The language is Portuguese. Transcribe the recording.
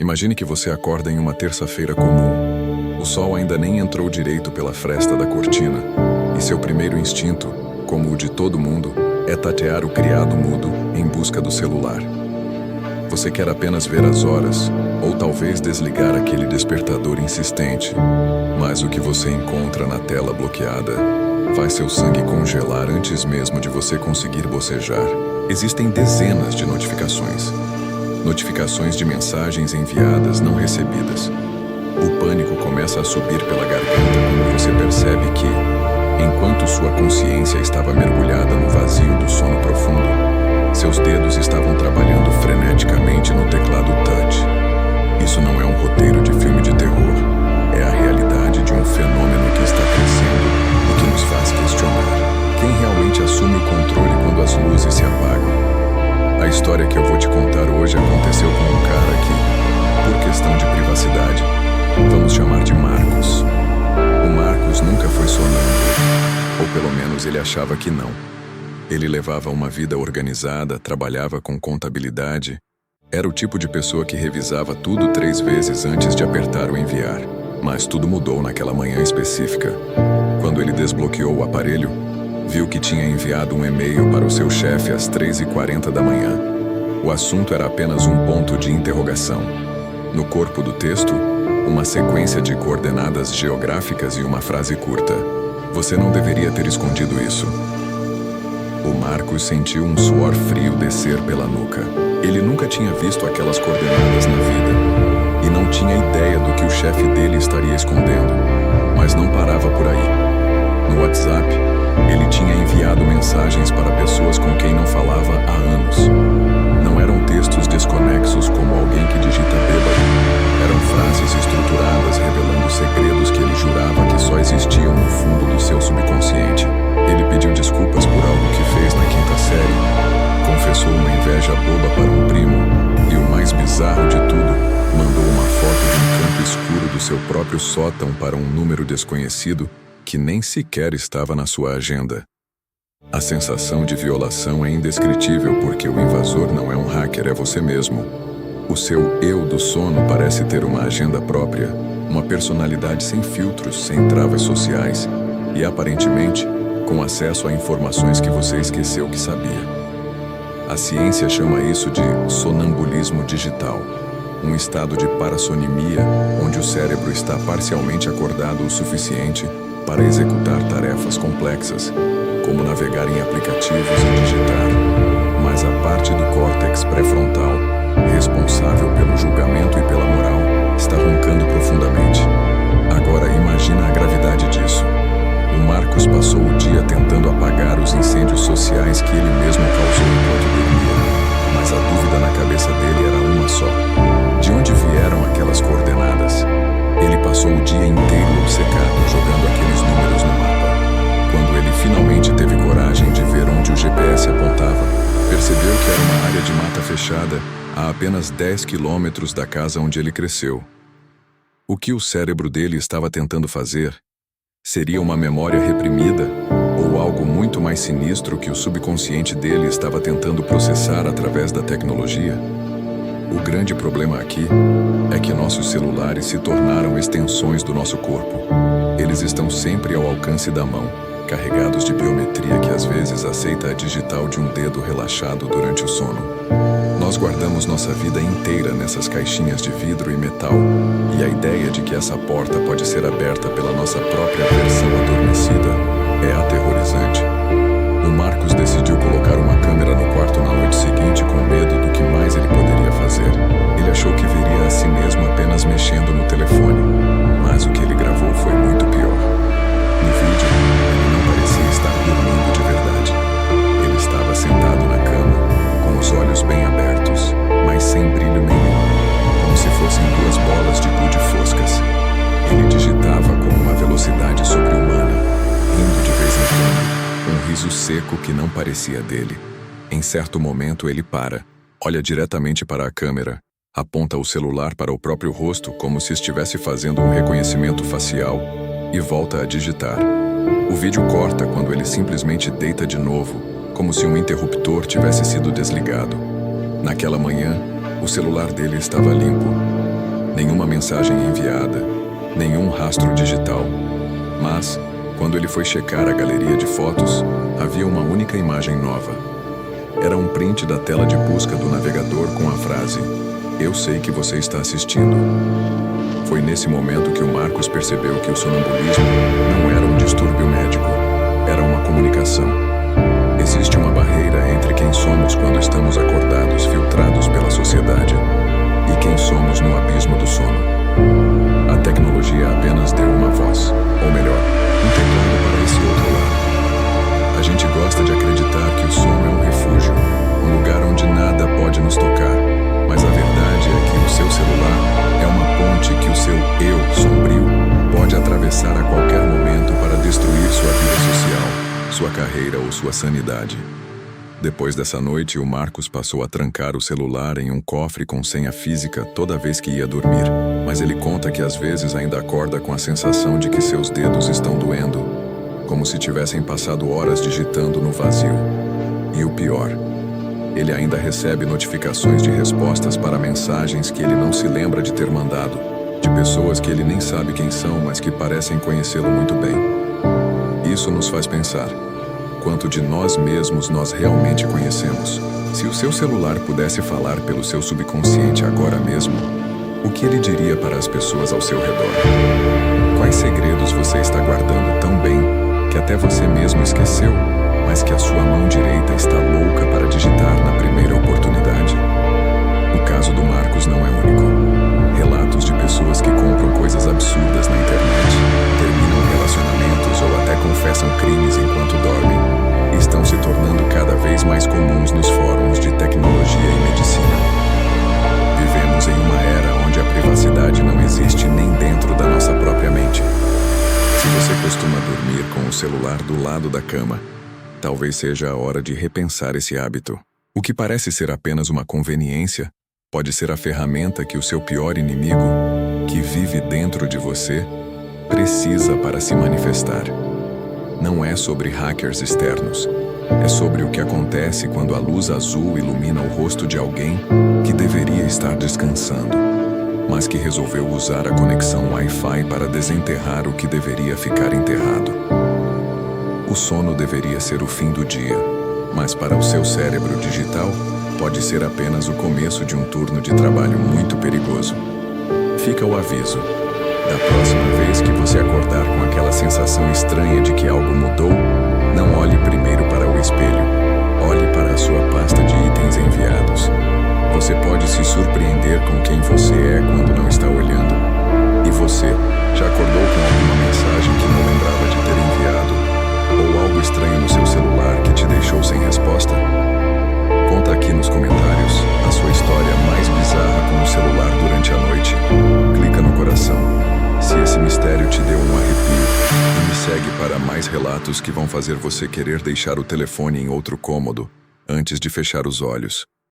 Imagine que você acorda em uma terça-feira comum. O sol ainda nem entrou direito pela fresta da cortina, e seu primeiro instinto, como o de todo mundo, é tatear o criado mudo em busca do celular. Você quer apenas ver as horas, ou talvez desligar aquele despertador insistente, mas o que você encontra na tela bloqueada faz seu sangue congelar antes mesmo de você conseguir bocejar. Existem dezenas de notificações. Notificações de mensagens enviadas não recebidas. O pânico começa a subir pela garganta quando você percebe que, enquanto sua consciência estava mergulhada no vazio do sono profundo, seus dedos estavam trabalhando freneticamente no teclado touch. Isso não é um roteiro de filme de terror. É a realidade de um fenômeno que está crescendo e que nos faz questionar quem realmente assume o controle quando as luzes se apagam. A história que eu vou te contar hoje aconteceu com um cara que, por questão de privacidade, vamos chamar de Marcos. O Marcos nunca foi sonâmbulo, ou pelo menos ele achava que não. Ele levava uma vida organizada, trabalhava com contabilidade, era o tipo de pessoa que revisava tudo 3 vezes antes de apertar o enviar. Mas tudo mudou naquela manhã específica. Quando ele desbloqueou o aparelho, viu que tinha enviado um e-mail para o seu chefe às 3h40 da manhã. O assunto era apenas um ponto de interrogação. No corpo do texto, uma sequência de coordenadas geográficas e uma frase curta. Você não deveria ter escondido isso. O Marcos sentiu um suor frio descer pela nuca. Ele nunca tinha visto aquelas coordenadas na vida e não tinha ideia do que o chefe dele estaria escondendo. Mas não parava por aí. No WhatsApp, ele tinha enviado mensagens para pessoas com quem não falava há anos. Não eram textos desconexos como alguém que digita bêbado. Eram frases estruturadas revelando segredos que ele jurava que só existiam no fundo do seu subconsciente. Ele pediu desculpas por algo que fez na 5ª série, confessou uma inveja boba para um primo e, o mais bizarro de tudo, mandou uma foto de um campo escuro do seu próprio sótão para um número desconhecido que nem sequer estava na sua agenda. A sensação de violação é indescritível porque o invasor não é um hacker, é você mesmo. O seu eu do sono parece ter uma agenda própria, uma personalidade sem filtros, sem travas sociais e, aparentemente, com acesso a informações que você esqueceu que sabia. A ciência chama isso de sonambulismo digital, um estado de parassonimia onde o cérebro está parcialmente acordado o suficiente para executar tarefas complexas, como navegar em aplicativos e digitar, mas a parte do córtex pré-frontal, responsável pelo julgamento e pela moral, está roncando profundamente. Agora imagina a gravidade disso. O Marcos passou o dia tentando apagar os incêndios sociais que ele mesmo causou enquanto dormia, mas a dúvida na cabeça dele era uma só. De onde vieram aquelas coordenadas? Ele passou o dia inteiro obcecado jogando aqueles números no mapa. Quando ele finalmente teve coragem de ver onde o GPS apontava, percebeu que era uma área de mata fechada a apenas 10 quilômetros da casa onde ele cresceu. O que o cérebro dele estava tentando fazer? Seria uma memória reprimida ou algo muito mais sinistro que o subconsciente dele estava tentando processar através da tecnologia? O grande problema aqui é que nossos celulares se tornaram extensões do nosso corpo. Eles estão sempre ao alcance da mão, carregados de biometria que às vezes aceita a digital de um dedo relaxado durante o sono. Nós guardamos nossa vida inteira nessas caixinhas de vidro e metal, e a ideia de que essa porta pode ser aberta pela nossa própria versão adormecida é aterrorizante. O Marcos decidiu colocar uma câmera no quarto na noite seguinte com medo do que mais ele poderia fazer. Ele achou que veria a si mesmo apenas mexendo no telefone, mas o que ele gravou foi muito pior. No vídeo, ele não parecia estar dormindo de verdade. Ele estava sentado na cama, com os olhos bem abertos, mas sem brilho nenhum, como se fossem 2 bolas de gude foscas. Ele digitava com uma velocidade sobre-humana, rindo de vez em quando, um riso seco que não parecia dele. Em certo momento ele para, olha diretamente para a câmera, aponta o celular para o próprio rosto como se estivesse fazendo um reconhecimento facial e volta a digitar. O vídeo corta quando ele simplesmente deita de novo, como se um interruptor tivesse sido desligado. Naquela manhã, o celular dele estava limpo. mensagem enviada, nenhum rastro digital. Mas, quando ele foi checar a galeria de fotos, havia uma única imagem nova. Era um print da tela de busca do navegador com a frase: "Eu sei que você está assistindo." Foi nesse momento que o Marcos percebeu que o sonambulismo não era um distúrbio médico, era uma comunicação. Existe uma barreira entre quem somos quando estamos acordados, filtrados pela sociedade, e quem somos no abismo do sono. A tecnologia apenas deu uma voz, ou melhor, um teclado para esse outro lado. A gente gosta de acreditar que o sono é um refúgio, um lugar onde nada pode nos tocar, mas a verdade é que o seu celular é uma ponte que o seu eu sombrio pode atravessar a qualquer momento para destruir sua vida social, sua carreira ou sua sanidade. Depois dessa noite, o Marcos passou a trancar o celular em um cofre com senha física toda vez que ia dormir, mas ele conta que às vezes ainda acorda com a sensação de que seus dedos estão doendo, como se tivessem passado horas digitando no vazio. E o pior, ele ainda recebe notificações de respostas para mensagens que ele não se lembra de ter mandado, de pessoas que ele nem sabe quem são, mas que parecem conhecê-lo muito bem. Isso nos faz pensar: quanto de nós mesmos nós realmente conhecemos? Se o seu celular pudesse falar pelo seu subconsciente agora mesmo, o que ele diria para as pessoas ao seu redor? Quais segredos você está guardando tão bem que até você mesmo esqueceu, mas que a sua mão direita está louca para digitar na primeira oportunidade? O caso do Marcos não é único. Relatos de pessoas que compram coisas absurdas na internet, terminam relacionamentos ou até confessam crimes enquanto dormem, estão se tornando cada vez mais comuns nos fóruns de tecnologia e medicina. Vivemos em uma era onde a privacidade não existe nem dentro da nossa própria mente. Se você costuma dormir com o celular do lado da cama, talvez seja a hora de repensar esse hábito. O que parece ser apenas uma conveniência pode ser a ferramenta que o seu pior inimigo, que vive dentro de você, precisa para se manifestar. Não é sobre hackers externos. É sobre o que acontece quando a luz azul ilumina o rosto de alguém que deveria estar descansando, mas que resolveu usar a conexão Wi-Fi para desenterrar o que deveria ficar enterrado. O sono deveria ser o fim do dia, mas para o seu cérebro digital, pode ser apenas o começo de um turno de trabalho muito perigoso. Fica o aviso: da próxima vez que você acordar com aquela sensação estranha de que algo mudou, não olhe primeiro para o espelho. Olhe para a sua pasta de itens enviados. Você pode se surpreender com quem você é quando não está olhando. E você, já acordou com alguma mensagem que não lembrava de ter enviado? Ou algo estranho no seu celular que te deixou sem resposta? Conta aqui nos comentários a sua história mais bizarra com o celular durante a noite. Clica no coração se esse mistério te deu um arrepio, e me segue para mais relatos que vão fazer você querer deixar o telefone em outro cômodo antes de fechar os olhos.